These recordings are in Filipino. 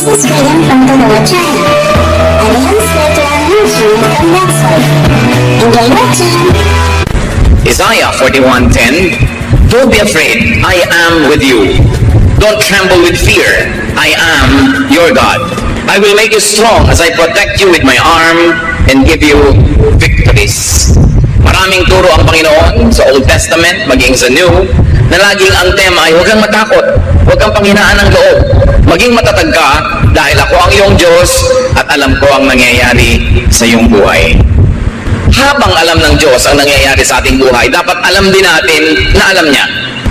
is written from Toloa, China. Alliance Veteran Nursery from Wexford. Enjoy watching! Isaiah 41:10. Don't be afraid, I am with you. Don't tremble with fear, I am your God. I will make you strong as I protect you with my arm and give you victories. Maraming turo ang Panginoon sa Old Testament, maging sa New, na laging ang tema ay huwag kang matakot, huwag kang panghinaan ng loob. Maging matatag ka dahil ako ang iyong Diyos at alam ko ang nangyayari sa iyong buhay. Habang alam ng Diyos ang nangyayari sa ating buhay, dapat alam din natin na alam niya.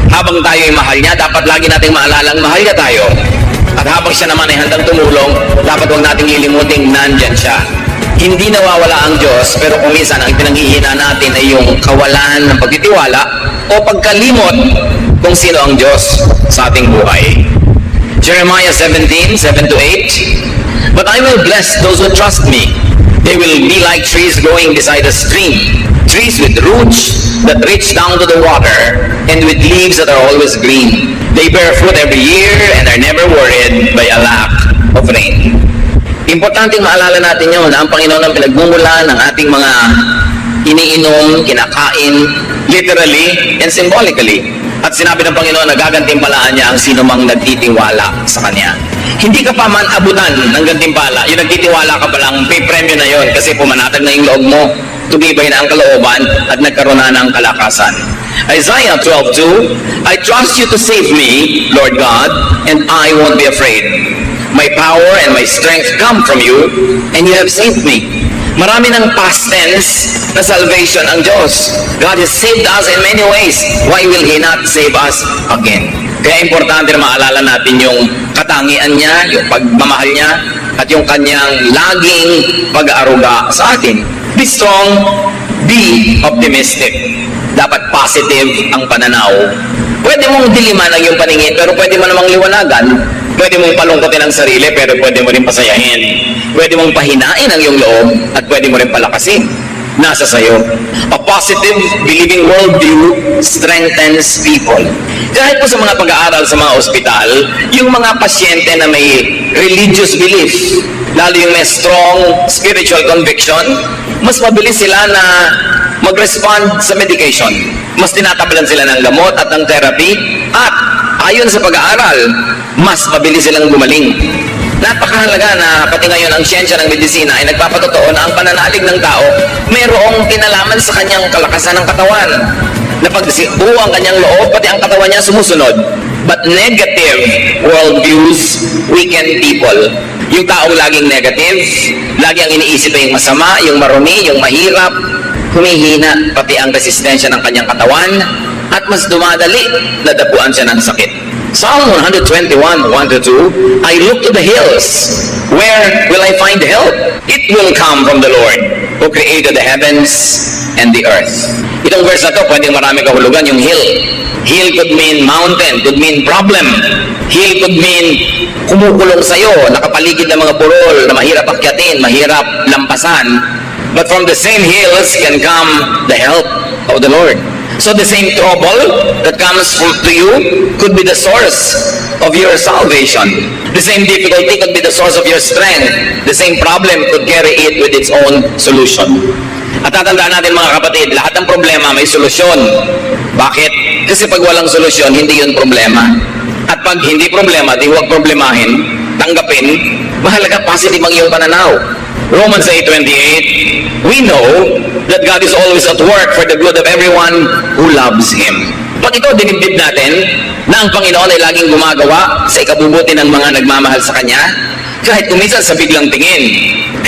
Habang tayo ay mahal niya, dapat lagi nating maalalang mahal niya tayo. At habang siya naman ay handang tumulong, dapat huwag nating lilimutin nandyan siya. Hindi nawawala ang Diyos, pero kung minsan ang pinanghihina natin ay yung kawalan ng pagtitiwala o pagkalimot kung sino ang Diyos sa ating buhay. Jeremiah 17:7-8. But I will bless those who trust me. They will be like trees growing beside a stream, trees with roots that reach down to the water, and with leaves that are always green. They bear fruit every year and are never worried by a lack of rain. Importanteng maalala natin yun na ang Panginoon ang pinagmumula ng ating mga iniinom, kinakain, literally and symbolically. At sinabi ng Panginoon na gagantimpalaan niya ang sino mang nagtitiwala sa Kanya. Hindi ka pa man abutan ng gantimpala. Yung nagtitiwala ka pa lang, may premyo na yon kasi pumanatag na yung loob mo, tumibay na ang kalooban at nagkaroon na ng kalakasan. Isaiah 12:2. I trust you to save me, Lord God, and I won't be afraid. My power and my strength come from you, and you have saved me. Marami ng past tense na salvation ang Diyos. God has saved us in many ways. Why will He not save us again? Kaya importante na maalala natin yung katangian niya, yung pagmamahal niya, at yung kanyang laging pag-aaruga sa atin. Be strong, be optimistic. Dapat positive ang pananaw. Pwede mong diliman ang iyong paningin, pero pwede mo namang liwanagan. Pwede mong palungkotin ang sarili, pero pwede mo rin pasayahin. Pwede mong pahinain ang iyong loob, at pwede mo rin palakasin. Nasa sayo. A positive, believing worldview strengthens people. Kahit po sa mga pag-aaral sa mga ospital, yung mga pasyente na may religious belief, lalo yung may strong spiritual conviction, mas mabilis sila na mag-respond sa medication. Mas tinatabalan sila ng gamot at ng therapy, at ayon sa pag-aaral, mas mabilis silang gumaling. Napakahalaga na pati ngayon ang siyensya ng medisina ay nagpapatotoo na ang pananalig ng tao mayroong kinalaman sa kanyang kalakasan ng katawan. Na pag buo ang kanyang loob, pati ang katawan niya sumusunod. But negative worldviews weaken people. Yung taong laging negative, lagi ang iniisip ay yung masama, yung marumi, yung mahirap, humihina pati ang resistensya ng kanyang katawan, at mas dumadali na dapuan siya ng sakit. Psalm 121:1-2. I look to the hills. Where will I find help? It will come from the Lord, who created the heavens and the earth. Itong verse na to, pwedeng marami kahulugan yung hill. Hill could mean mountain, could mean problem. Hill could mean kumukulong sa'yo, nakapaligid ng mga burol na mahirap akyatin, mahirap lampasan. But from the same hills can come the help of the Lord. So the same trouble that comes to you could be the source of your salvation. The same difficulty could be the source of your strength. The same problem could carry it with its own solution. At tatandaan natin mga kapatid, lahat ng problema may solusyon. Bakit? Kasi pag walang solusyon, hindi yun problema. At pag hindi problema, di huwag problemahin, tanggapin, mahalaga positive ang iyong pananaw. Romans 8:28, we know that God is always at work for the good of everyone who loves Him. Pag ito dinibdib natin, na ang Panginoon ay laging gumagawa sa ikabubuti ng mga nagmamahal sa Kanya, kahit kuminsan sa biglang tingin,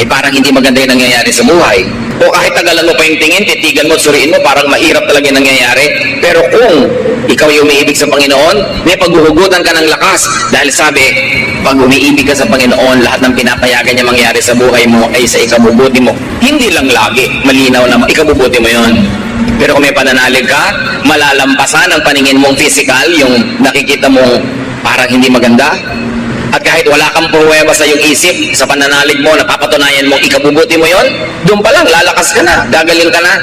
ay parang hindi maganda yung nangyayari sa buhay. O kahit tagalan mo pa yung tingin, titigan mo, suriin mo, parang mahirap talaga yung nangyayari. Pero kung ikaw yung umiibig sa Panginoon, may paghuhugutan ka ng lakas. Dahil sabi, pag umiibig ka sa Panginoon, lahat ng pinapayagan niya mangyari sa buhay mo ay sa ikabubuti mo. Hindi lang lagi, malinaw na ikabubuti mo yon. Pero kung may pananalig ka, malalampasan ang paningin mong physical, yung nakikita mong parang hindi maganda. At kahit wala kang pruweba sa iyong isip, sa pananalig mo, napapatunayan mong ikabubuti mo yon, doon pa lang, lalakas ka na, gagaling ka na,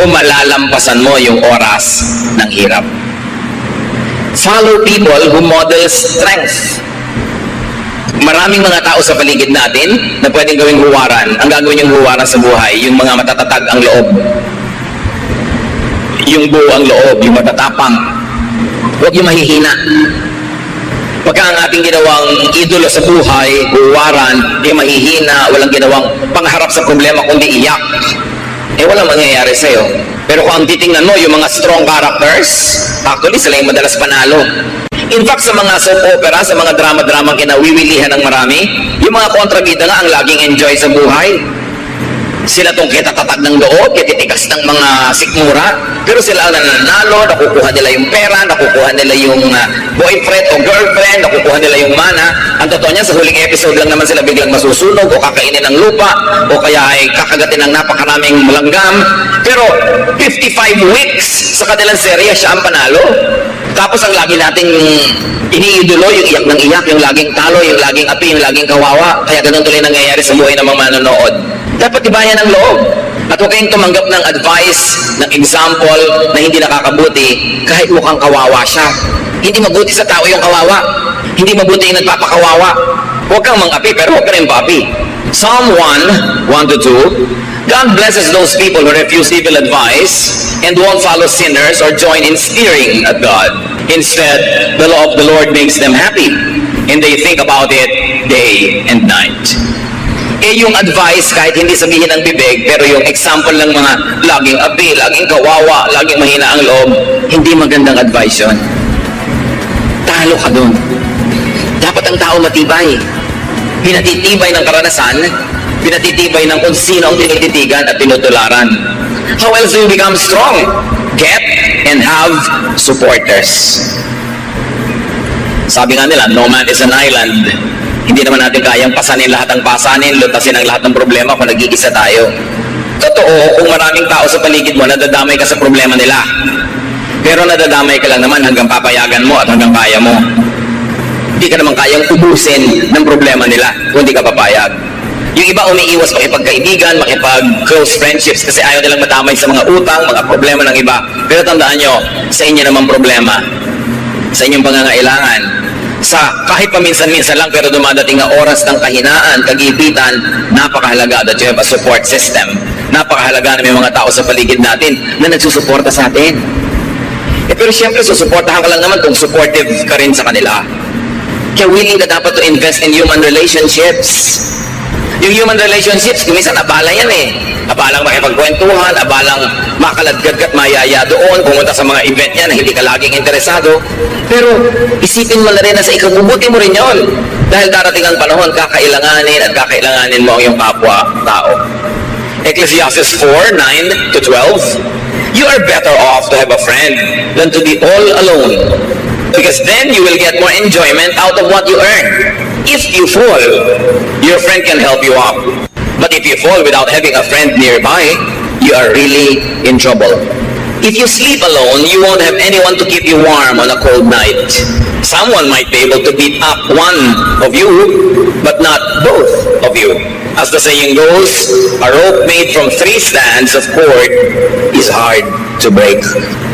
o malalampasan mo yung oras ng hirap. Follow people who model strength. Maraming mga tao sa paligid natin na pwedeng gawing huwaran. Ang gagawin yung huwaran sa buhay, yung mga matatatag ang loob. Yung buo ang loob, yung matatapang. Huwag yung mahihina. Pagka ang ating ginawang idolo sa buhay, huwaran, yung mahihina, walang ginawang pangharap sa problema kundi iyak, walang mangyayari sa'yo. Pero kung ang titingnan mo, yung mga strong characters, actually sila yung madalas panalo. In fact, sa mga soap opera, sa mga drama-drama kinawiwilihan ng marami, yung mga kontrabida nga ang laging enjoy sa buhay. Sila tong kitatatag ng loob, kititikas ng mga sikmura, pero sila ang nananalo, nakukuha nila yung pera, nakukuha nila yung boyfriend o girlfriend, nakukuha nila yung mana. Ang totoo niya, sa huling episode lang naman sila biglang masusunog o kakainin ng lupa o kaya ay kakagatin ng napakaraming langgam. Pero 55 weeks sa kanilang serye, siya ang panalo. Tapos ang lagi nating iniidolo, yung iyak ng iyak, yung laging talo, yung laging api, yung laging kawawa. Kaya ganun tuloy nangyayari sa buhay ng mga manonood. Dapat ibayan ang loob. At huwag kayong tumanggap ng advice, ng example na hindi nakakabuti kahit mukhang kawawa siya. Hindi mabuti sa tao yung kawawa. Hindi mabuti yung nagpapakawawa. Huwag kang mang-api, pero huwag ka rin pa-api. Psalm 1:1-2, God blesses those people who refuse evil advice and won't follow sinners or join in sneering at God. Instead, the law of the Lord makes them happy, and they think about it day and night. Yung advice, kahit hindi sabihin ng bibig, pero yung example ng mga laging api, laging kawawa, laging mahina ang loob, hindi magandang advice yun. Talo ka dun. Dapat ang tao matibay. Pinatitibay ng karanasan, pinatitibay ng kung sino ang tinititigan at tinutularan. How else do you become strong? Get and have supporters. Sabi nga nila, no man is an island. Hindi naman natin kayang pasanin lahat ng pasanin, lutasin ang lahat ng problema kung nag-iisa tayo. Totoo, kung maraming tao sa paligid mo, nadadamay ka sa problema nila. Pero nadadamay ka lang naman hanggang papayagan mo at hanggang kaya mo. Hindi ka naman kayang ubusin ng problema nila kung hindi ka papayag. Yung iba umiiwas makipagkaibigan, makipag-close friendships kasi ayaw nilang madamay sa mga utang, mga problema ng iba. Pero tandaan nyo, sa inyo naman problema, sa inyong pangangailangan, sa kahit paminsan-minsan lang pero dumadating na oras ng kahinaan, kagipitan, napakahalaga that you have a support system. Napakahalaga na may mga tao sa paligid natin na nagsusuporta sa atin. Pero siyempre, susuportahan ka lang naman kung supportive ka rin sa kanila. Kaya willing ka dapat to invest in human relationships. Yung human relationships, minsan abala yan eh. Abalang makipagkwentuhan, abalang makaladgad at mayaya doon, pumunta sa mga event yan na hindi ka laging interesado. Pero isipin mo na rin na sa ikabubuti mo rin yun. Dahil darating ang panahon, kakailanganin at kakailanganin mo ang iyong kapwa-tao. Ecclesiastes 4:9-12, you are better off to have a friend than to be all alone. Because then you will get more enjoyment out of what you earn. If you fall, your friend can help you up. But if you fall without having a friend nearby, you are really in trouble. If you sleep alone, you won't have anyone to keep you warm on a cold night. Someone might be able to beat up one of you, but not both of you. As the saying goes, a rope made from 3 strands of cord is hard to break.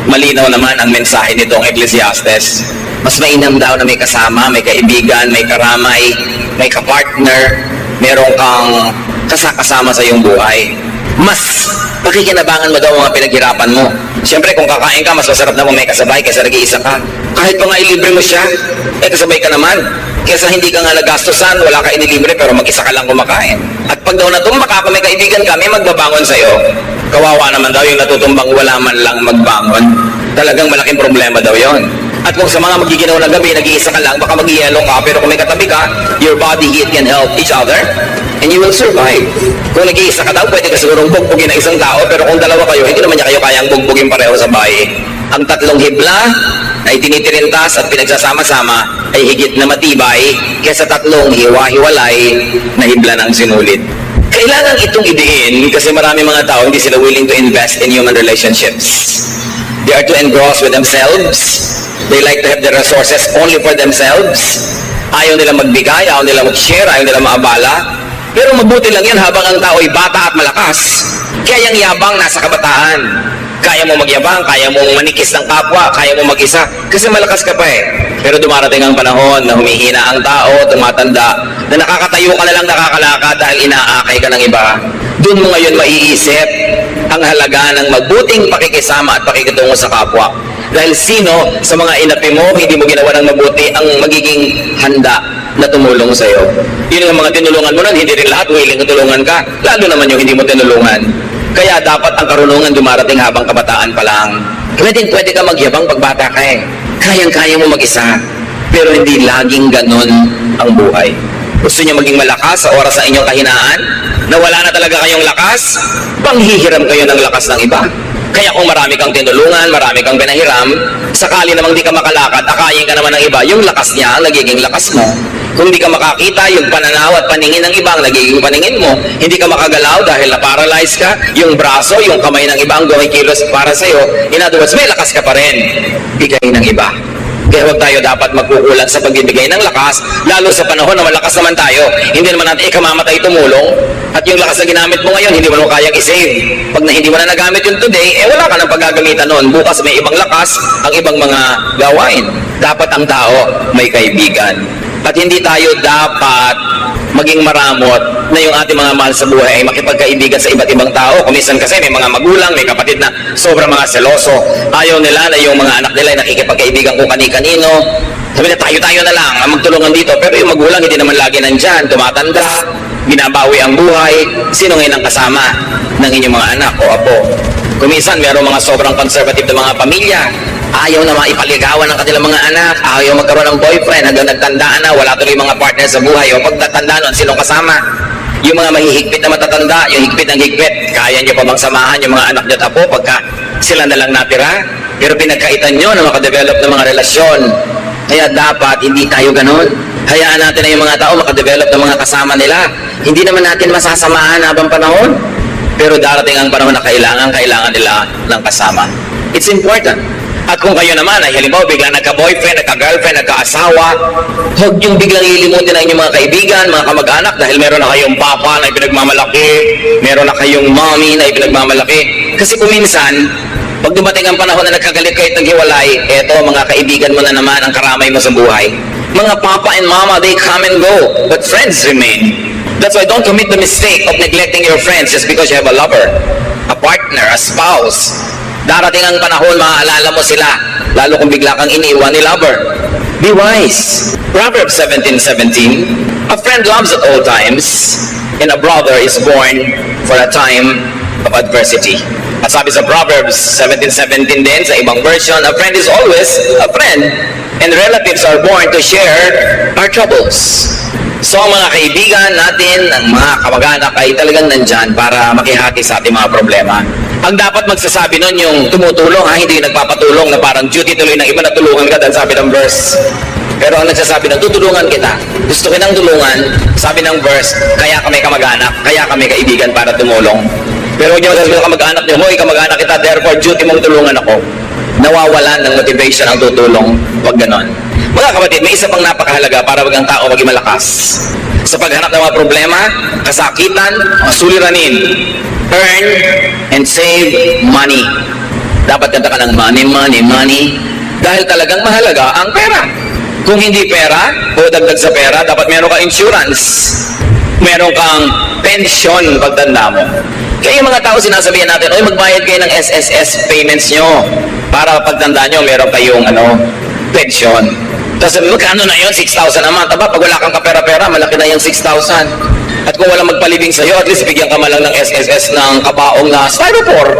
Malinaw naman ang mensahe nitong Ecclesiastes. Mas mainam daw na may kasama, may kaibigan, may karamay, may kapartner, meron kang kasama sa iyong buhay. Mas pakikinabangan mo daw ang mga pinaghirapan mo. Siyempre, kung kakain ka, mas masarap na kung may kasabay kaysa nag-iisa ka. Kahit pa nga ilibre mo siya, kasabay ka naman. Kaysa hindi ka nga nagastusan, wala ka inilibre, pero mag-isa ka lang kumakain. At pag daw natumba ka, kung may kaibigan ka, may magbabangon sa'yo. Kawawa naman daw yung natutumbang wala man lang magbangon. Talagang malaking problema daw yon. At kung sa mga magiginaw na gabi, nag-iisa ka lang, baka mag-ielo ka, pero kung may katabi ka, your body heat can help each other, and you will survive. Kung nag-iisa ka daw, pwede ka sigurong bugbugin ng isang tao, pero kung dalawa kayo, hindi naman niya kayo kayang bugbugin pareho sa bahay. Ang 3 hibla na itinitirintas at pinagsasama-sama ay higit na matibay kaysa 3 hiwa-hiwalay na hibla ng sinulit. Kailangan itong idiin kasi marami mga tao hindi sila willing to invest in human relationships. They are too engrossed with themselves. They like to have their resources only for themselves. Ayaw nila magbigay, ayaw nila mag-share, ayaw nila maabala. Pero mabuti lang yan habang ang tao ay bata at malakas. Kaya yung yabang nasa kabataan. Kaya mo magyabang, kaya mo manikis ng kapwa, kaya mo mag-isa, kasi malakas ka pa eh. Pero dumarating ang panahon na humihina ang tao, tumatanda, na nakakatayo ka na lang nakakalakad dahil inaakay ka ng iba. Doon mo ngayon maiisip ang halaga ng mabuting pakikisama at pakikitungo sa kapwa. Dahil sino sa mga inapi mo, hindi mo ginawa ng mabuti ang magiging handa na tumulong sa iyo. Yun ang mga tinulungan mo nun, hindi rin lahat willing na tulungan ka, lalo naman yung hindi mo tinulungan. Kaya dapat ang karunungan dumarating habang kabataan pa lang. Pwede ka magyabang pagbata ka eh. Kayang-kaya mo mag-isa. Pero hindi laging ganon ang buhay. Gusto niyo maging malakas sa oras sa inyong kahinaan? Na wala na talaga kayong lakas? Panghihiram kayo ng lakas ng iba. Kaya kung marami kang tinulungan, marami kang pinahiram, sakali namang di ka makalakad, akayin ka naman ng iba, yung lakas niya ang nagiging lakas mo. Kung di ka makakita, yung pananaw at paningin ng iba ang nagiging paningin mo. Hindi ka makagalaw dahil na-paralyze ka, yung braso, yung kamay ng iba ang gumikilos para sa'yo. In other words, may lakas ka pa rin. Bigay ng iba. Kaya huwag tayo dapat magkukulang sa pagbibigay ng lakas, lalo sa panahon na malakas naman tayo. Hindi naman natin ikamamatay tumulong. At yung lakas na ginamit mo ngayon, hindi mo kayang i-save. Pag hindi mo na nagamit yun today, wala ka nang paggagamitan noon. Bukas may ibang lakas, ang ibang mga gawain. Dapat ang tao may kaibigan. At hindi tayo dapat maging maramot na yung ating mga mahal sa buhay ay makipagkaibigan sa iba't ibang tao. Kuminsan kasi may mga magulang, may kapatid na sobrang mga seloso. Ayaw nila na yung mga anak nila ay nakikipagkaibigan kung kani-kanino. Sabi na tayo na lang ang magtulungan dito. Pero yung magulang hindi naman lagi nandyan. Tumatanda, binabawi ang buhay. Sino ngayon ang kasama ng inyong mga anak o apo? Kuminsan mayroong mga sobrang conservative na mga pamilya. Ayaw na maipaligawan ng kanilang mga anak, ayaw magkaroon ng boyfriend, hanggang nagtandaan na, wala tuloy mga partner sa buhay. O pagtatanda nun, sino kasama? Yung mga mahihigpit na matatanda, yung higpit ng higpit, kaya nyo pa bang samahan yung mga anak nyo tapo pagka sila na lang natira? Pero pinagkaitan nyo na makadevelop ng mga relasyon. Kaya dapat hindi tayo ganon. Hayaan natin na yung mga tao makadevelop ng mga kasama nila. Hindi naman natin masasamahan habang panahon. Pero darating ang panahon na kailangan nila ng kasama. It's important. At kung kayo naman ay halimbawa biglang nagka-boyfriend, nagka-girlfriend, nagka-asawa, huwag yung biglang ilimutin ang inyong mga kaibigan, mga kamag-anak dahil meron na kayong papa na ipinagmamalaki, meron na kayong mommy na ipinagmamalaki. Kasi kuminsan, pag dumating ang panahon na nagkagalit kayo at naghiwalay, eto mga kaibigan mo na naman ang karamay mo sa buhay. Mga papa and mama, they come and go, but friends remain. That's why don't commit the mistake of neglecting your friends just because you have a lover, a partner, a spouse. Darating ang panahon, maaalala mo sila, lalo kung bigla kang iniiwan ni lover. Be wise. Proverbs 17:17, a friend loves at all times, and a brother is born for a time of adversity. At sabi sa Proverbs 17:17 din, sa ibang version, a friend is always a friend, and relatives are born to share our troubles. So ang mga kaibigan natin, ang mga kamag-anak ay talagang nandyan para makihati sa ating mga problema. Ang dapat magsasabi nun yung tumutulong, hindi nagpapatulong na parang duty tuloy ng iba na tulungan ka dahil sabi ng verse. Pero ang nagsasabi na tutulungan kita, gusto kitang tulungan, sabi ng verse, kaya kami kamag-anak, kaya kami kaibigan para tumulong. Pero huwag niyo magsasabi ng kamag-anak niyo, hoy kamag-anak kita, therefore duty mong tulungan ako. Nawawalan ng motivation ang tutulong, huwag ganon. Mga kapatid, may isa pang napakahalaga para wag ang tao maging malakas. Sa paghanap ng mga problema, kasakitan, suliranin, earn and save money. Dapat kanta ka ng money, dahil talagang mahalaga ang pera. Kung hindi pera, o dagdag sa pera, dapat meron kang insurance. Meron kang pension pagtanda mo. Kaya yung mga tao sinasabihan natin, oy magbayad kayo ng SSS payments nyo para pagtanda nyo, meron kayong pension. Tapos magkano na yun? 6,000 a month. Aba, pag wala kang kapera-pera, malaki na yung 6,000. At kung walang magpalibing sa'yo, at least bigyan ka man lang ng SSS ng kabaong na styrofoam.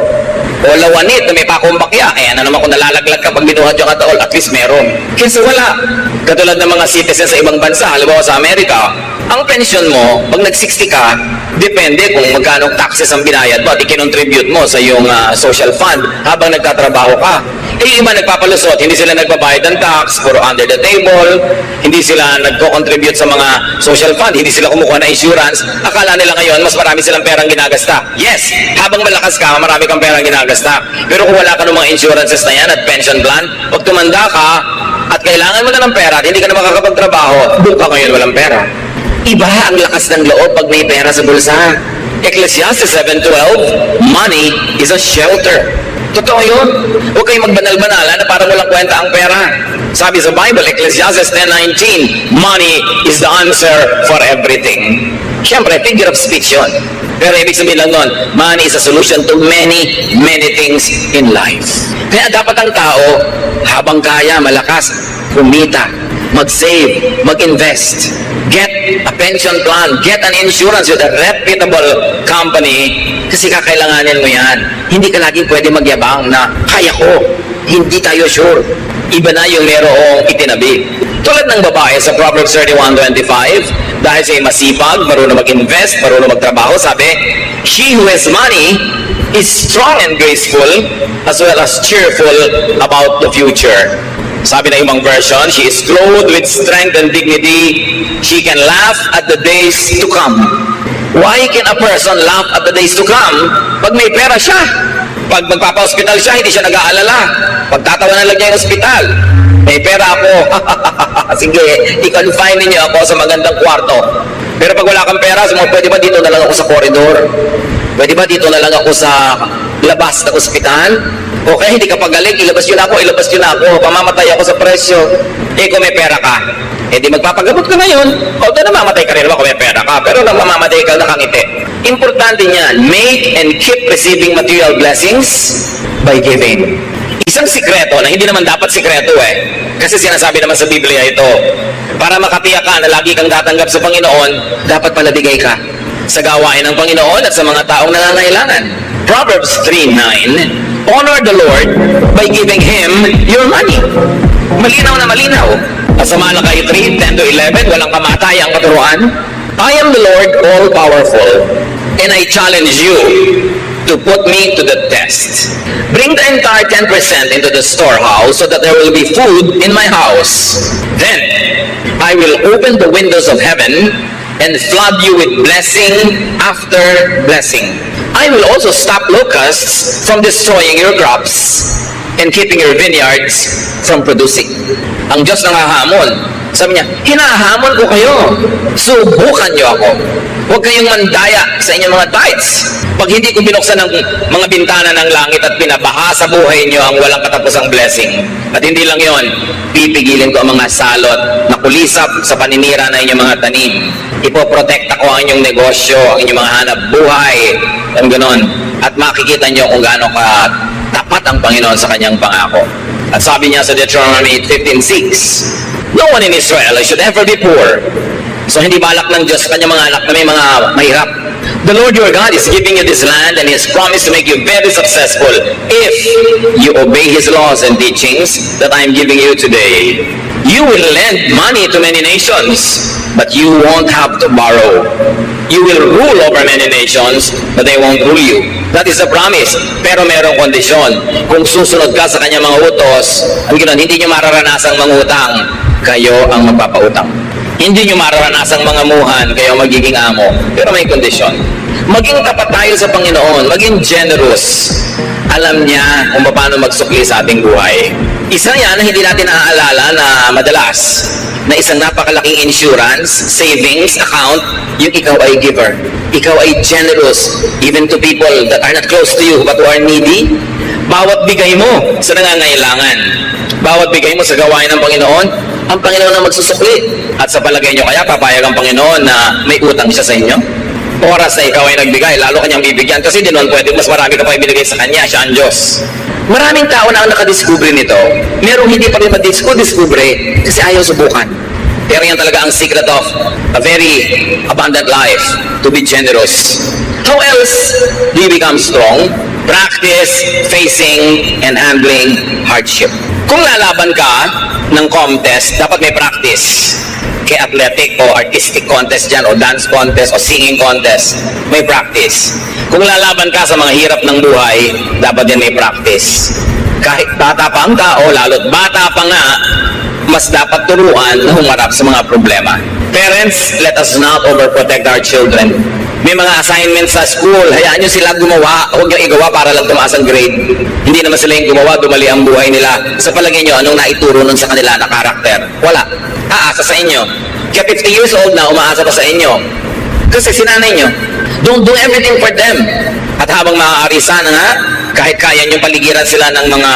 O lawanit na may pakumbakya. Ano naman kung nalalaglag ka pag binuhat yung kataol, at least meron. Kasi wala. Katulad ng mga citizens sa ibang bansa, halimbawa sa Amerika, ang pension mo, pag nag-60 ka, depende kung magkano taxes ang binayad mo at ikinontribute mo sa iyong social fund habang nagtatrabaho ka. Iba nagpapalusot, hindi sila nagbabayad ng tax, puro under the table, hindi sila nagko-contribute sa mga social fund, hindi sila kumukuha ng insurance. Akala nila ngayon, mas marami silang perang ginagasta. Yes, habang malakas ka, marami kang perang ginagasta. Pero kung wala ka ng mga insurances na yan at pension plan, pag tumanda ka at kailangan mo na ng pera at hindi ka na makakapagtrabaho, doon ka ngayon walang pera. Iba ang lakas ng loob pag may pera sa bulsa. Ecclesiastes 7:12, money is a shelter. Totoo yun. Huwag kayong magbanal-banala na parang walang kwenta ang pera. Sabi sa Bible, Ecclesiastes 10:19, money is the answer for everything. Siyempre, figure of speech yun. Pero ibig sabihin lang nun, money is a solution to many, many things in life. Kaya dapat ang tao, habang kaya, malakas, kumita, mag-save, mag-invest, get a pension plan, get an insurance with a reputable company, kasi kakailanganin mo yan. Hindi ka laging pwede magyabang na, kaya ko, hindi tayo sure. Iba na yung merong itinabi. Tulad ng babae sa Proverbs 31:25, dahil siya masipag, marunong mag-invest, marunong magtrabaho, sabi, she who has money is strong and graceful, as well as cheerful about the future. Sabi na ibang version, she is clothed with strength and dignity. She can laugh at the days to come. Why can a person laugh at the days to come? Pag may pera siya. Pag magpapa-hospital siya, hindi siya nag-aalala. Pagtatawanan lang niya yung hospital. May pera ako. Sige, i-confine ninyo ako sa magandang kwarto. Pero pag wala kang pera, pwede ba dito na lang ako sa koridor? Pwede ba dito na lang ako sa labas ng ospital? Okay, hindi ka pagaling, ilabas yun ako, pamamatay ako sa presyo. Eh, kung may pera ka, eh di magpapagamot ka ngayon. Although namamatay ka rin naman kung may pera ka, pero nang mamamatay ka, nakangiti. Importante niyan, make and keep receiving material blessings by giving. Isang sikreto na hindi naman dapat sikreto kasi sinasabi naman sa Biblia ito, para makatiyak ka na lagi kang tatanggap sa Panginoon, dapat pala bigay ka sa gawain ng Panginoon at sa mga taong nangangailangan. Proverbs 3:9, honor the Lord by giving Him your money. Malinaw na malinaw. At sa Malakay 3:10-11, walang kamatayang katuruan. I am the Lord all-powerful, and I challenge you to put me to the test. Bring the entire 10% into the storehouse so that there will be food in my house. Then I will open the windows of heaven and flood you with blessing after blessing. I will also stop locusts from destroying your crops and keeping your vineyards from producing. Ang Diyos nangahamon. Sabi niya, hinahamon ko kayo. Subukan niyo ako. Huwag kayong mandaya sa inyong mga tithes. Pag hindi ko binuksan ng mga bintana ng langit at pinabaha sa buhay niyo ang walang katapusang blessing. At hindi lang yon, pipigilin ko ang mga salot na kulisap sa paninira ng inyong mga tanim. Ipoprotekta ko ang inyong negosyo, ang inyong mga hanap buhay, ang ganon. At makikita niyo kung gaano ka tapat ang Panginoon sa kanyang pangako. At sabi niya sa Deuteronomy 15:6, no one in Israel should ever be poor. So hindi balak ng Diyos sa kanyang mga anak na may mga mahirap. The Lord your God is giving you this land and He has promised to make you very successful if you obey His laws and teachings that I am giving you today. You will lend money to many nations, but you won't have to borrow. You will rule over many nations, but they won't rule you. That is the promise. Pero merong kondisyon. Kung susunod ka sa kanyang mga utos, ang ganoon, hindi nyo mararanasang mangutang, kayo ang magpapautang. Hindi nyo mararanasang mangamuhan, kayo magiging amo. Pero may kondisyon. Maging tapat tayo sa Panginoon, maging generous. Alam niya kung paano magsukli sa ating buhay. Isa yan na hindi natin naaalala na madalas, na isang napakalaking insurance, savings account, yung ikaw ay giver. Ikaw ay generous, even to people that are not close to you but who are needy. Bawat bigay mo sa nangangailangan, bawat bigay mo sa gawain ng Panginoon, ang Panginoon na magsusukli. At sa palagay nyo kaya, papayag ang Panginoon na may utang siya sa inyo? Oras na ikaw ay nagbigay, lalo kanyang bibigyan. Kasi di noon pwede, mas marami ka pa ibinigay sa kanya, siya ang Diyos. Maraming tao na ang nakadiscover nito. Merong hindi pa rin madiscover kasi ayaw subukan. Pero yan talaga ang secret of a very abundant life, to be generous. How else do you become strong? Practice facing and handling hardship. Kung lalaban ka ng contest, dapat may practice. Kay athletic o artistic contest dyan, o dance contest, o singing contest, may practice. Kung lalaban ka sa mga hirap ng buhay, dapat din may practice. Kahit bata pa ang tao, lalo't bata pa nga, mas dapat turuan na humarap sa mga problema. Parents, let us not overprotect our children. May mga assignments sa school, hayaan nyo sila gumawa, huwag nyo igawa para lang tumaas ang grade. Hindi naman sila yung gumawa, dumali ang buhay nila. Sa palagay nyo, anong naituro nun sa kanila na karakter? Wala. Aasa sa inyo. Kaya 50 years old na, umaasa pa sa inyo. Kasi sinanay nyo. Don't do everything for them. At habang maaari sana nga, kahit kaya nyo paligiran sila ng mga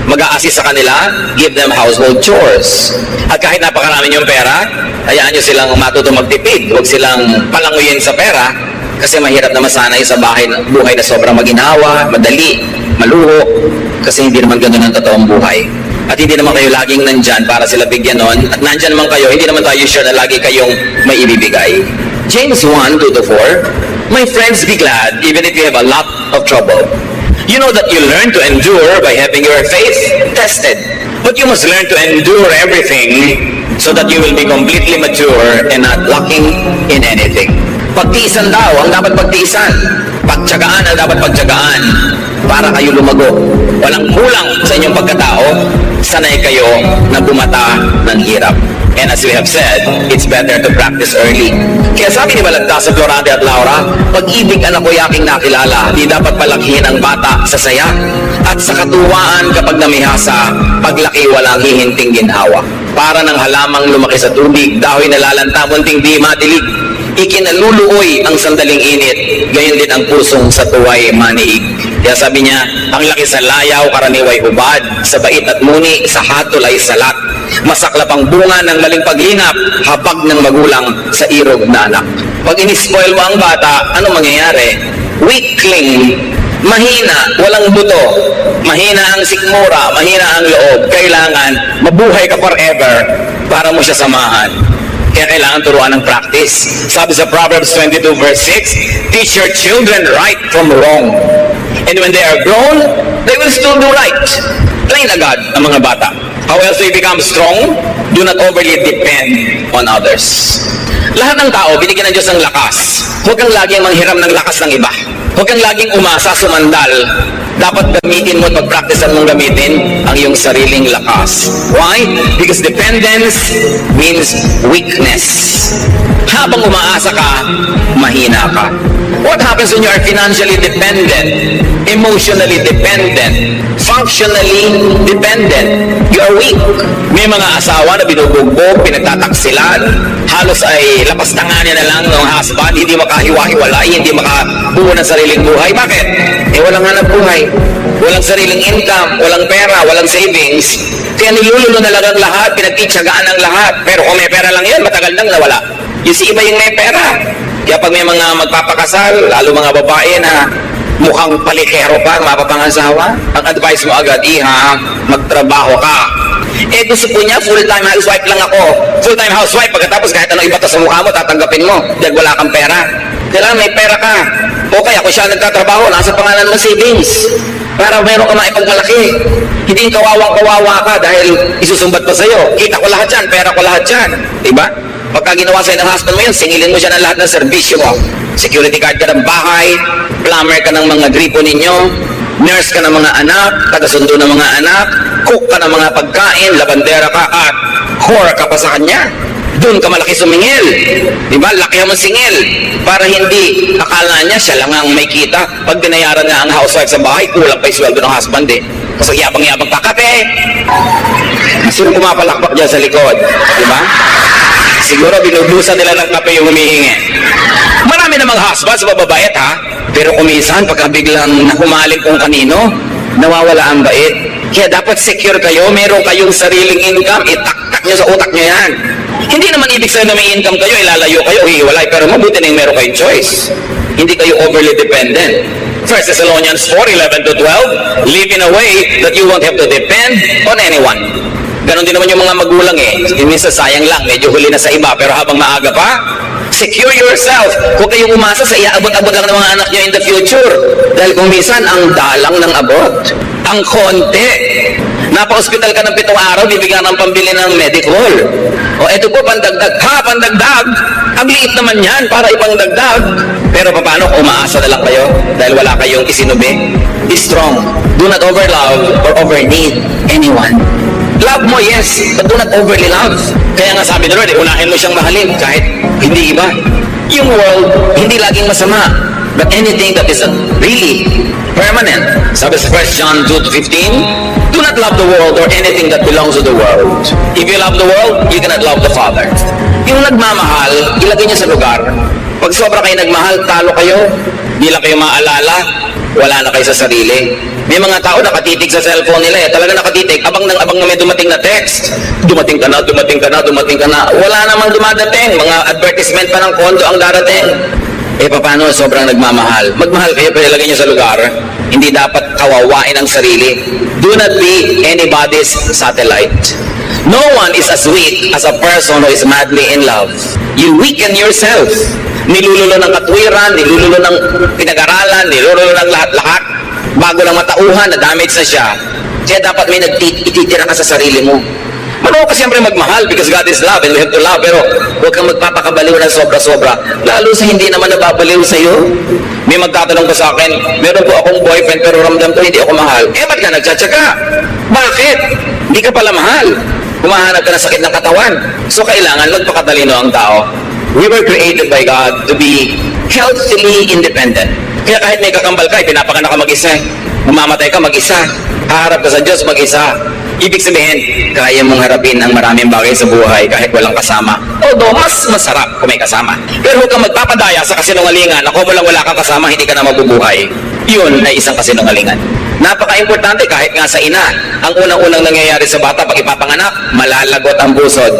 mag-a-assist sa kanila, give them household chores. At kahit napakarami yung pera, hayaan nyo silang matuto magtipid. Huwag silang palanguyin sa pera kasi mahirap na masanay sa buhay na sobrang maginawa, madali, maluho, kasi hindi naman ganun ang totoong buhay. At hindi naman kayo laging nandyan para sila bigyan nun. At nandyan naman kayo, hindi naman tayo sure na lagi kayong may ibibigay. James 1:2-4, my friends, be glad even if you have a lot of trouble. You know that you learn to endure by having your faith tested. But you must learn to endure everything so that you will be completely mature and not lacking in anything. Pagtiisan daw ang dapat pagtiisan. Pagtiyagaan ang dapat pagtiyagaan para kayo lumago. Walang kulang sa inyong pagkatao, sanay kayo na bumata ng hirap. And as we have said, it's better to practice early. Kaya sabi ni Balagtas sa Florante at Laura, pag-ibig anak ko yaking nakilala, di dapat palakihin ang bata sa saya. At sa katuwaan kapag namihasa, paglaki walang hihinting ginhawa. Para ng halamang lumaki sa tubig, dahil nalalanta, munting di matilig. Ikinaluluoy ang sandaling init, gayon din ang pusong sa tuway maniig. Kaya sabi niya, ang laki sa layaw, karaniway hubad, sa bait at muni, sa hatol ay salat. Masaklap ang bunga ng maling paglingap, habag ng magulang sa irog na anak. Pag inispoil mo ang bata, ano mangyayari? Weakling, mahina, walang buto, mahina ang sikmura, mahina ang loob. Kailangan mabuhay ka forever para mo siya samahan. Kaya kailangan turuan ng practice. Sabi sa Proverbs 22:6, teach your children right from wrong. And when they are grown, they will still do right. Plain agad ang mga bata. How else do you become strong? Do not overly depend on others. Lahat ng tao, binigyan ng Diyos ng lakas. Huwag kang laging manghiram ng lakas ng iba. Huwag kang laging umasa, sumandal. Dapat gamitin mo at pag-practicean mong gamitin ang iyong sariling lakas. Why? Because dependence means weakness. Habang umaasa ka, mahina ka. What happens when you are financially dependent, emotionally dependent, functionally dependent? You are weak. May mga asawa na binubugbog, pinagtataksilan, halos ay lapas tanganin na lang ng husband, hindi makahiwa-hiwalay, hindi makabuo ng sariling buhay. Bakit? Walang hanap buhay. Walang sariling income, walang pera, walang savings. Kaya nilululo na lang ang lahat, pinagtitsagaan ang lahat. Pero kung may pera lang yan, matagal nang nawala. Yung si iba yung may pera. Kaya pag may mga magpapakasal, lalo mga babae na mukhang palikero pa, mapapangasawa, ang advice mo agad, iha, magtrabaho ka. Gusto po niya, full-time housewife lang ako. Full-time housewife, pagkatapos kahit anong ibato sa mukha mo, tatanggapin mo, dahil wala kang pera. Kailangan may pera ka. Okay, ako siya nagtatrabaho, nasa pangalan mo savings. Para meron ka maipagmalaki. Hindi kawawang-kawawa ka dahil isusumbat pa sa'yo. Kita ko lahat yan, pera ko lahat yan. Diba? Pagka ginawa sa'yo ng husband mo yan, singilin mo siya ng lahat ng serbisyo mo. Security guard ka ng bahay, plumber ka ng mga gripo ninyo, nurse ka ng mga anak, taga-sundo ng mga anak, cook ka ng mga pagkain, labandera ka, at whore ka pa sa kanya. Doon ka malaki sumingil. Diba? Lakihan mo singil. Para hindi akala niya siya lang ang may kita. Pag binayaran na ang housewife sa bahay, kulang pa yung sweldo ng husband eh. Kasi yabang-yabang ka, kape! Sino pumapalakpak dyan sa likod? Diba? Siguro binubusan nila ng kape yung humihingi. Marami namang husband sa bababait ha. Pero kumisan, pagka biglang nakumaling kung kanino, nawawala ang bait. Kaya dapat secure kayo, meron kayong sariling income, itaktak nyo sa utak nyo yan. Hindi naman ibig sabihin na may income kayo, ilalayo kayo, hihiwalay, pero mabuti na yung meron kayong choice. Hindi kayo overly dependent. 1 Thessalonians 4:11-12, live in a way that you won't have to depend on anyone. Ganon din naman yung mga magulang eh. Minsan sayang lang, medyo huli na sa iba, pero habang maaga pa, secure yourself. Huwag kayong umasa sa iaabot-abot lang ng mga anak nyo in the future. Dahil kung minsan, ang dalang ng abot, ang konti. Napa-hospital ka ng 7 araw, bibigyan ng pambili ng medical. O eto po, pandagdag. Ha, pandagdag! Ang liit naman yan para ipangdagdag. Pero paano kung umaasa na lang kayo dahil wala kayong isinubi? Be strong. Do not overlove or overneed anyone. Love mo, yes, but do not overly love. Kaya nga sabi na Lord, unahin mo siyang mahalin kahit hindi iba. Yung world, hindi laging masama. But anything that is really permanent. Sabi sa 1 John 2:15, do not love the world or anything that belongs to the world. If you love the world, you cannot love the Father. Yung nagmamahal, ilagay niya sa lugar. Pag sobra kayo nagmahal, talo kayo. Di lang kayo maalala, wala na kayo sa sarili. May mga tao nakatitig sa cellphone nila eh. Talaga nakatitig, abang na may dumating na text. Dumating ka na, dumating ka na, dumating ka na. Wala namang dumadating. Mga advertisement pa ng kondo ang darating. Eh paano sobrang nagmamahal? Magmahal kayo pero ilagay nyo sa lugar. Hindi dapat kawawain ang sarili. Do not be anybody's satellite. No one is as weak as a person who is madly in love. You weaken yourself. Nilululo ng katwiran, nilululo ng pinag-aralan, nilululo ng lahat-lahat. Bago lang matauhan, na-damage na siya. Kaya dapat may ititira ka sa sarili mo. Ano ka siyempre magmahal because God is love and we have to love. Pero huwag kang magpapakabaliw ng sobra-sobra. Lalo sa hindi naman nababaliw sa iyo. May magtatanong ko sa akin, meron po akong boyfriend pero ramdam ko hindi ako mahal. Eh, ba't ka nagtsatsaga? Bakit? Hindi ka pala mahal. Humahanap ka ng sakit ng katawan. So kailangan magpakatalino ang tao. We were created by God to be healthily independent. Kaya kahit may kakambal ka, pinapakanak ka mag-isa. Mamamatay ka mag-isa. Haharap ka sa Diyos mag-isa. Ibig sabihin, kaya mong harapin ang maraming bagay sa buhay kahit walang kasama. Although, mas masarap kung may kasama. Pero huwag kang magpapadaya sa kasinungalingan na kung wala kang kasama, hindi ka na mabubuhay. Yun ay isang kasinungalingan. Napaka-importante kahit nga sa ina. Ang unang-unang nangyayari sa bata pag ipapanganak, malalagot ang pusod.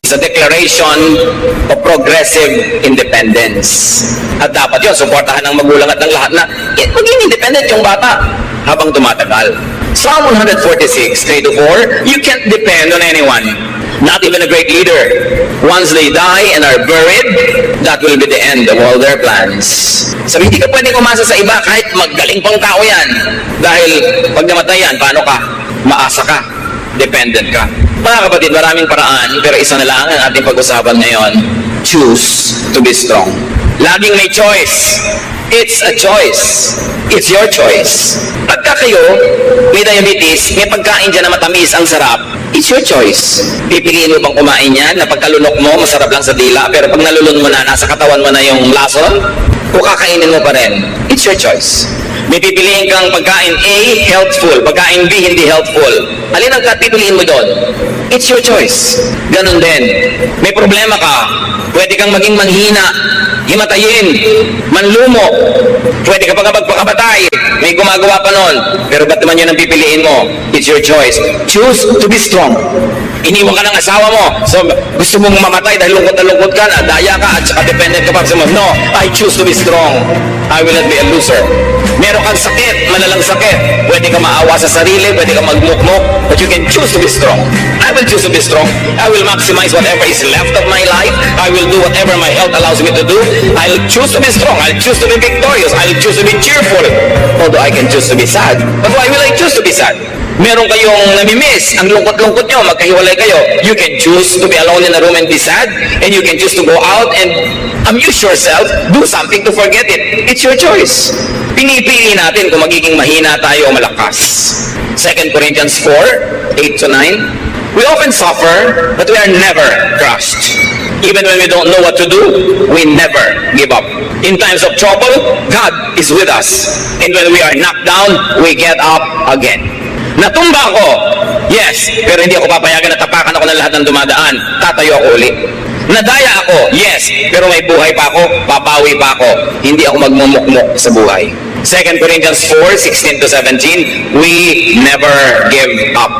It's a declaration of progressive independence. At dapat yun, suportahan ng magulang at ng lahat na maging independent yung bata habang tumatagal. Psalm 146, 3-4, you can't depend on anyone, not even a great leader. Once they die and are buried, that will be the end of all their plans. Sabi, hindi ka pwedeng umasa sa iba kahit magaling pang tao yan. Dahil pag namatay yan, paano ka? Maasa ka. Dependent ka. Mga kapatid, maraming paraan, pero isa na lang ang ating pag-usapan ngayon. Choose to be strong. Laging may choice. It's a choice. It's your choice. Pagka kayo may diabetes, may pagkain dyan na matamis ang sarap, it's your choice. Pipiliin mo bang kumain yan na pagkalunok mo, masarap lang sa dila, pero pag nalulun mo na, nasa katawan mo na yung lason, o kakainin mo pa rin, it's your choice. May pipiliin kang pagkain A, healthful. Pagkain B, hindi healthful. Alin ang pipiliin mo doon? It's your choice. Ganun din. May problema ka. Pwede kang maging manghina, himatayin, manlumo. Pwede ka pa magpakabatay. May gumagawa pa nun. Pero ba't naman yun ang pipiliin mo? It's your choice. Choose to be strong. Iniwan ka ng asawa mo. So, gusto mong mamatay dahil lungkot na lungkot ka na, daya ka, at saka dependent ka pa sa mo. No, I choose to be strong. I will not be a loser. Meron kang sakit, malalang sakit. Pwede ka maawa sa sarili, pwede ka magmukmok, but you can choose to be strong. I will choose to be strong. I will maximize whatever is left of my life. I will do whatever my health allows me to do. I'll choose to be strong. I'll choose to be victorious. I'll choose to be cheerful. Although I can choose to be sad. But why will I choose to be sad? Meron kayong namimiss, ang lungkot-lungkot nyo, magkahiwalay kayo. You can choose to be alone in a room and be sad, and you can choose to go out and amuse yourself, do something to forget it. It's your choice. Pinipili natin kung magiging mahina tayo o malakas. 2 Corinthians 4, 8-9. We often suffer, but we are never crushed. Even when we don't know what to do, we never give up. In times of trouble, God is with us. And when we are knocked down, we get up again. Natumba ako, yes, pero hindi ako papayagan na tapakan ako ng lahat ng dumadaan. Tatayo ako ulit. Nadaya ako, yes, pero may buhay pa ako, papawi pa ako. Hindi ako magmumukmok sa buhay. 2 Corinthians 4, 16-17, we never give up.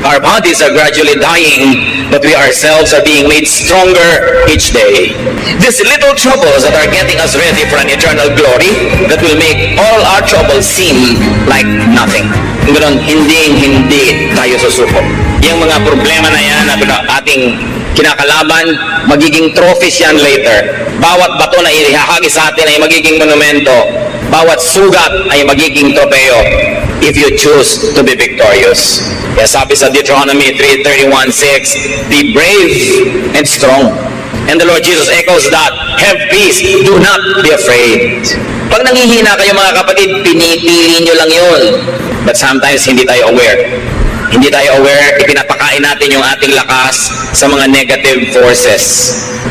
Our bodies are gradually dying, but we ourselves are being made stronger each day. These little troubles that are getting us ready for an eternal glory that will make all our troubles seem like nothing. Ganun, hindi tayo susuko. Yung mga problema na yan na ating kinakalaban, magiging trophies yan later. Bawat bato na ihahagi sa atin ay magiging monumento. Bawat sugat ay magiging tropeo if you choose to be victorious. Kaya sabi sa Deuteronomy 3:31-6, be brave and strong. And the Lord Jesus echoes that, have peace, do not be afraid. Pag nanghihina kayo mga kapatid, pinipili nyo lang yun. But sometimes hindi tayo aware. Hindi tayo aware, ipinapakain natin yung ating lakas sa mga negative forces.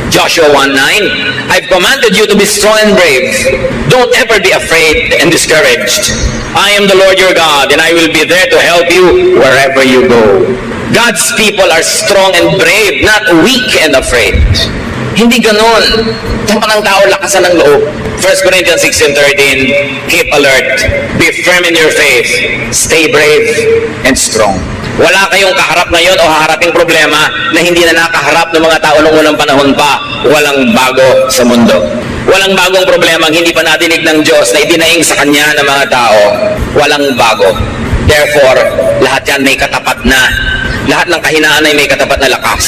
Joshua 1:9, I've commanded you to be strong and brave. Don't ever be afraid and discouraged. I am the Lord your God, and I will be there to help you wherever you go. God's people are strong and brave, not weak and afraid. Hindi ganon. Tama ng tao, lakasan ng loob. 1 Corinthians 16:13, keep alert, be firm in your faith, stay brave and strong. Wala kayong kaharap ngayon o haharaping problema na hindi na nakaharap ng mga tao noong unang panahon pa. Walang bago sa mundo. Walang bagong problema ang hindi pa nadinig ng Diyos na idinaing sa Kanya ng mga tao. Walang bago. Therefore, lahat yan may katapat na. Lahat ng kahinaan ay may katapat na lakas.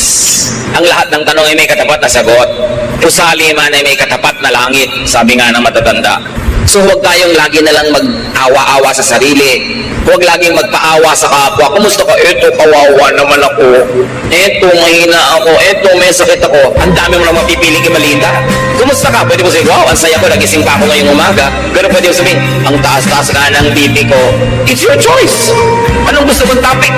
Ang lahat ng tanong ay may katapat na sagot. Usali man ay may katapat na langit, sabi nga ng matatanda. So huwag tayong lagi na lang mag-awa-awa sa sarili. Huwag laging magpaawa sa kapwa. Kumusta ka? Eto, kawawa naman ako. Eto, mahina ako. Eto, may sakit ako. Ang dami mo na mapipiling imalita. Kumusta ka? Pwede mo sabihin, wow, ang saya ko, nagising pa ako ngayong umaga. Pero pwede mo sabihin, ang taas-taas na ng BP ko. It's your choice. Anong gusto mong topic?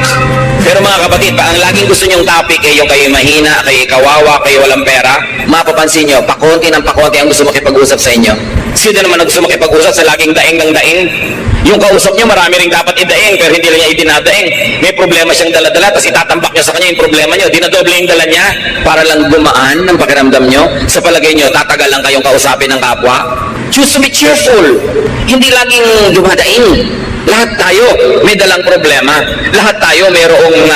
Pero mga kapatid, pa ang laging gusto nyong topic ay yung kayo mahina, kayo kawawa, kayo walang pera, mapapansin nyo, pakonti ng pakonti ang gusto makipag-usap sa inyo. Sino naman ang gusto makipag-usap sa laging daing ng daing? Yung kausap nyo, marami ring dapat idaing, pero hindi lang niya idinadaing. May problema siyang dala-dala, tapos itatambak niya sa kanya yung problema nyo. Dinadoble yung dala niya para lang gumaan ng pakiramdam nyo. Sa palagay nyo, tatagal lang kayong kausapin ng kapwa. Choose to be cheerful. Hindi laging dumadaing. Lahat tayo may dalang problema. Lahat tayo mayroong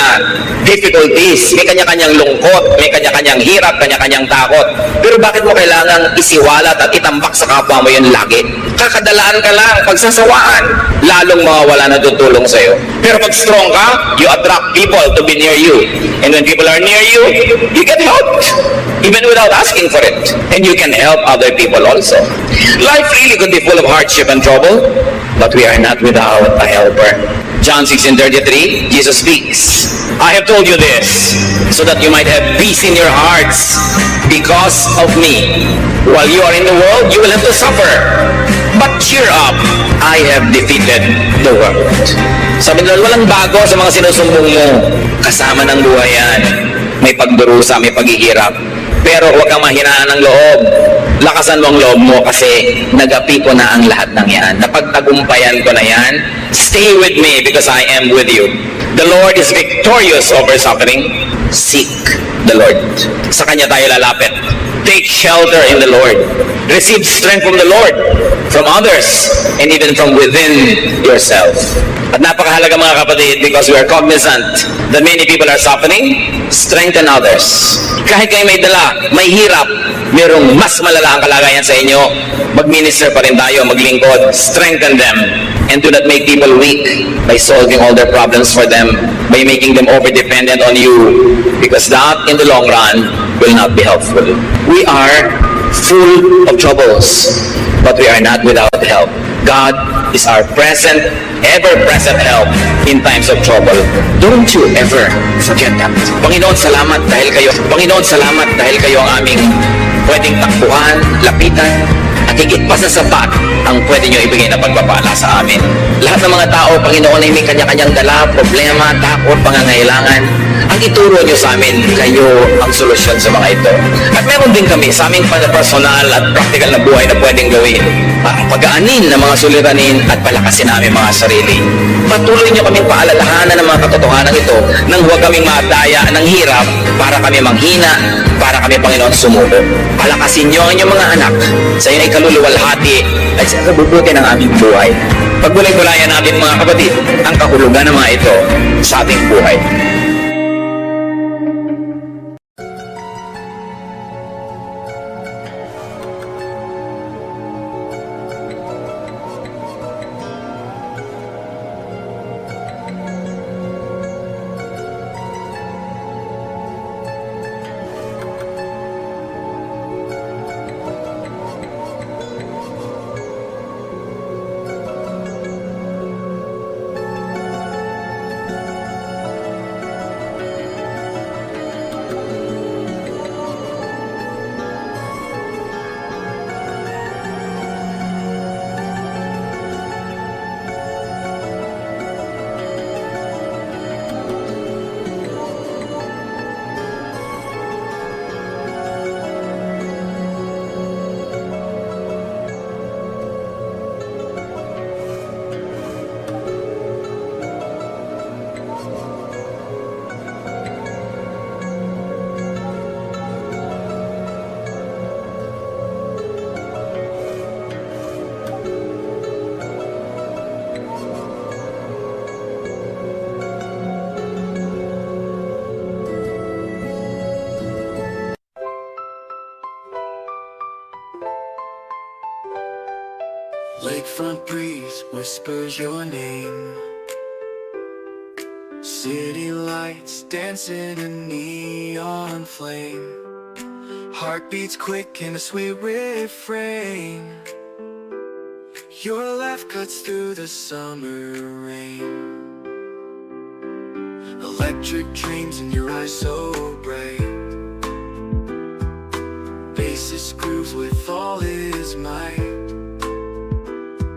difficulties. May kanya-kanyang lungkot, may kanya-kanyang hirap, kanya-kanyang takot. Pero bakit mo kailangang isiwalat at itambak sa kapwa mo yun lagi? Kakadalaan ka lang, pagsasawaan, lalong mawawala na tutulong sa'yo. Pero pag strong ka, you attract people to be near you. And when people are near you, you get help. Even without asking for it. And you can help other people also. Life really could be full of hardship and trouble, but we are not without a helper. John 16:33, Jesus speaks, I have told you this, so that you might have peace in your hearts because of me. While you are in the world, you will have to suffer. But cheer up, I have defeated the world. Sabi nila, walang bago sa mga sinusumbong mo. Kasama ng buhay yan. May pagdurusa, may paghihirap. Pero huwag kang mahinaan ng loob. Lakasan mo ang loob mo kasi nagapi ko na ang lahat ng yan. Napagtagumpayan ko na yan. Stay with me because I am with you. The Lord is victorious over suffering. Seek the Lord. Sa Kanya tayo lalapit. Take shelter in the Lord. Receive strength from the Lord, from others, and even from within yourself. At napakahalaga mga kapatid, because we are cognizant that many people are suffering, strengthen others. Kahit kayo may dala, may hirap, mayroong mas malala ang kalagayan sa inyo, mag-minister pa rin tayo, maglingkod, strengthen them, and do not make people weak by solving all their problems for them, by making them over-dependent on you, because that, in the long run, will not be helpful. We are full of troubles, but we are not without help. God is our present, ever-present help in times of trouble. Don't you ever forget that. Panginoon, salamat dahil kayo. Panginoon, salamat dahil kayo ang aming pwedeng takbuhan, lapitan, at higit pa sa sapat ang pwede nyo ibigay na pagpapala sa amin. Lahat ng mga tao, Panginoon, ay may kanya-kanyang dala, problema, takot, pangangailangan. Ang ituro nyo sa amin, kayo ang solusyon sa mga ito. At meron din kami sa aming personal at practical na buhay na pwedeng gawin. Ang pag-aanin ng mga suliranin at palakasin namin mga sarili. Patuloy nyo kaming paalalahanan ng mga katotohanan ito nang huwag kaming madaya ng hirap para kami manghina, para kami, Panginoon, sumuko. Palakasin nyo ang inyong mga anak sa inyong ikaluluwalhati at sa kabubuti ng aming buhay. Pagbulay-bulayan natin mga kapatid ang kahulugan ng mga ito sa ating buhay. Lakefront breeze whispers your name. City lights dancing in neon flame. Heartbeats quick in a sweet refrain. Your laugh cuts through the summer rain. Electric dreams in your eyes so bright. Bassist grooves with all his might.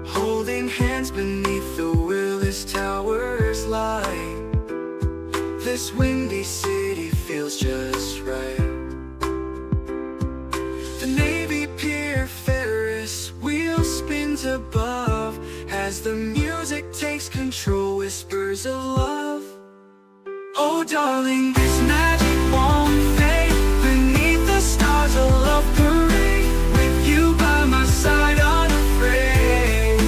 Holding hands beneath the Willis Towers light. This windy city feels just right. The Navy Pier Ferris wheel spins above. As the music takes control, whispers of love. Oh darling, this magic won't fade. Beneath the stars, a love parade. With you by my side, unafraid.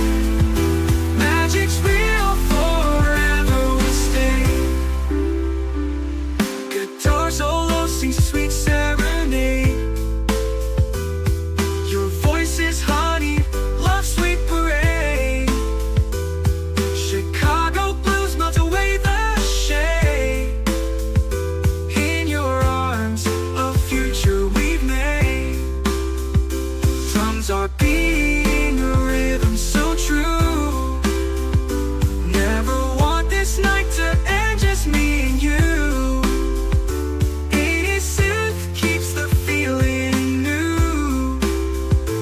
Magic's real, forever will stay. Guitar solo sings a sweet serenade. Your voice is honey, love's sweet parade. Chicago blues melt away the shade. In your arms, a future we've made. Drums are beating a rhythm so true. Never want this night to end, just me and you. 80s synth keeps the feeling new.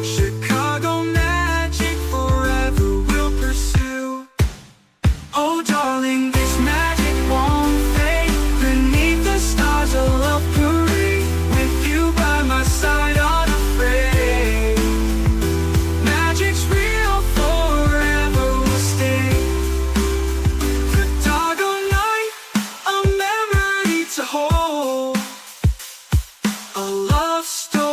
Chicago magic forever will pursue. Oh darling, this magic won't fade. Beneath the stars, a love parade. With you by my side, unafraid. Magic's real, forever will stay. The doggone night, a memory to hold. A love story